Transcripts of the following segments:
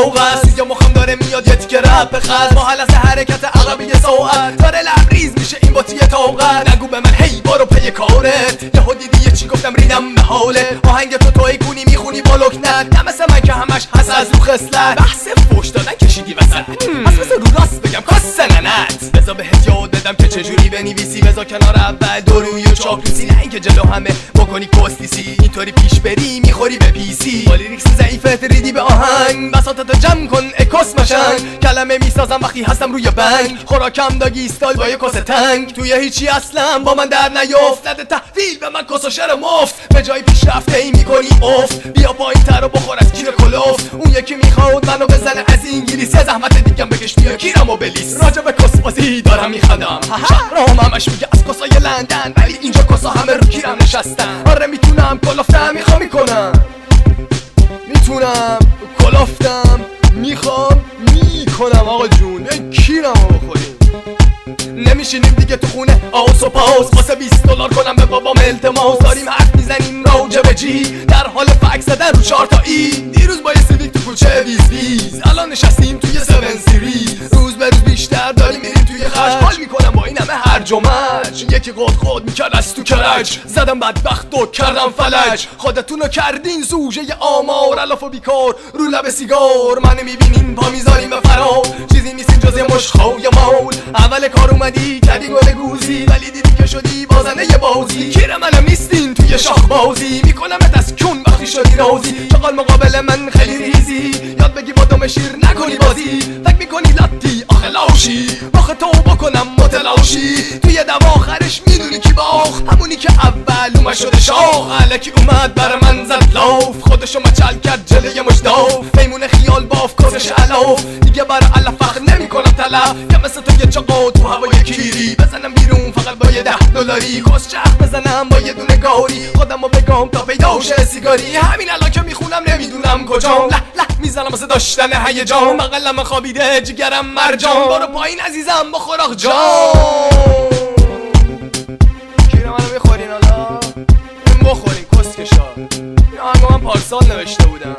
ذوق است. یا مخم داره میاد یه تیکه رپ خز با حلس حرکت عقبی ساعت داره لبریز میشه این باتی طاقت. نگو به من هی برو پی کارت، یهو دیدی یه چی گفتم ریدم به حاله. آهنگ تو توی کنی میخونی با لکنت، نه مثل من که همش هست از رو خصلت. بحث فوش دادن کشیدی وسط، پس مثل رو راست بگم کاس ننت. بذار بهت یاد بدم که چجوری بنویسی، بذار کنار اول دوروی و چاپلوسی، نه اینکه جلو همه بکنی کستیسی. اینطوری پیش بری میخوری به پیسی، با لیریکس ضعیفت ریدی به آهنگ. بساطتو جمع کن اکوس مشنگ، کلمه میسازم وقتی هستم روی بنگ. خوراکم داگی استایل با یه کاسه تنگ، توی هیچی اصلا با من در نیفت. نده تحویل به من کس و شر مفت، به جای پیشرفته ای میکنی افت. بیا پایین تر و بخور از کیر کلوفت. اون یکی میخواد منو بزنه از انگلیسی، زحمت دیگم بکش بیا کیرم و بلیس. راجع به کس بازی دارم میخندم، شهرام همش میگه از کسای لندن، ولی اینجا کسا همه رو کیرم نشستن. آره میتونم کلافتم میخوام میکنم، میتونم کلافتم میخوام میکنم. آقا جون کیرم رو بخوریم، نمیشینیم دیگه تو خونه آوس و پاوس واسه $20 کنم به بابام التماس. داریم حرف میزنیم راجع به جی، در حال فکس زدن رو 4 تا ای. دیروز با یه سیویک تو کوچه ویز، الان نشستیم توی 7 سیریز. روز به روز بیشتر داریم میریم توی خش، حال میکنم با این همه هرج و مرج. یکی خود میکرد از تو کرج، زدم بدبخت و کردم فلج. خودتونو کردین زوجه آمار، الاف و بیکار رو لب سیگار. منو میبینین پا میذاریم به فرار، چیزی نیستین جز یه مشخای مول. اول کار اومدی کردی گل گوزی، ولی دیدی که شدی بازنده یه بازی. کیر منم نیستین توی شاخ بازی، میکنمت از کون وقتی شدی رازی. چقال مقابل من خیلی ریزی، یاد بگی با دم شیر نکنی بازی. فکر میکنی لاتی آخه لاشی، آخه تو بکنم متلاشی. توی دم آخرش میدونی کی باخت، همونی که اول اومد شده شاخ. الکی اومد برا من زد لاف، خودشو مچل کرد جلوی مشداف. میمونه خیال باف کسش علاف، دیگه برا علف فخر نمیکنم طلب. یا مثل تو یه چاقا تو هوای کیری، بزنم بیرون فقط با یه $10. کس چرخ بزنم با یه دونه گاری، خودمو بگم تا پیدا شه سیگاری. همین الان که میخونم نمیدونم کجام، له له میزنم واسه داشتن هیجان. بغلم خوابیده جگرم مرجان، برو پایین عزیزم بخور آخ جان. کیره منو میخورین حالا؟ بخورین کسکشا. این آهنگو من پارسال نوشته بودم،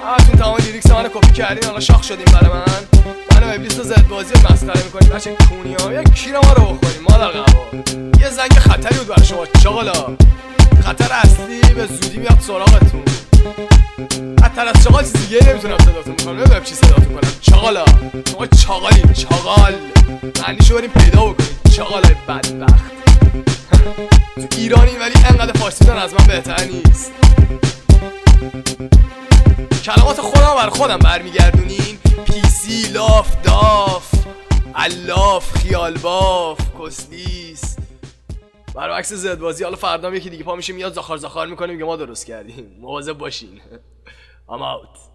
همتون تمام لیریکس منو کپی کردین، حالا شاخ شدین برای منو ابلیس و زد بازی رو مسخره میکنید. بچه کونی ها یک کیره ما رو بخوریم مادر قبا. یه زنگ خطری بود برای شما چاقالا، خطر اصلی به زودی میاد سراغتون. خطر از چاقال چیزی دیگه نمیتونم صداتون میکنم، نمیدونم چی صداتون کنم. چاقالا شما چاقالین، چاقال معنیشو بریم پیدا بکنید. چاقالای بدبخت تو ایرانی ولی انقدر فارسی دارن از من بهتر نیست. کلمات خودم بر خودم برمیگردونین، پیسی، لاف، داف، الاف، خیال باف، کسلیس، برعکس زدبازی. حالا فردا یکی دیگه پا میشه میاد زاخار زاخار میکنه میگه ما درست کردیم. مواظب باشین. I'm out.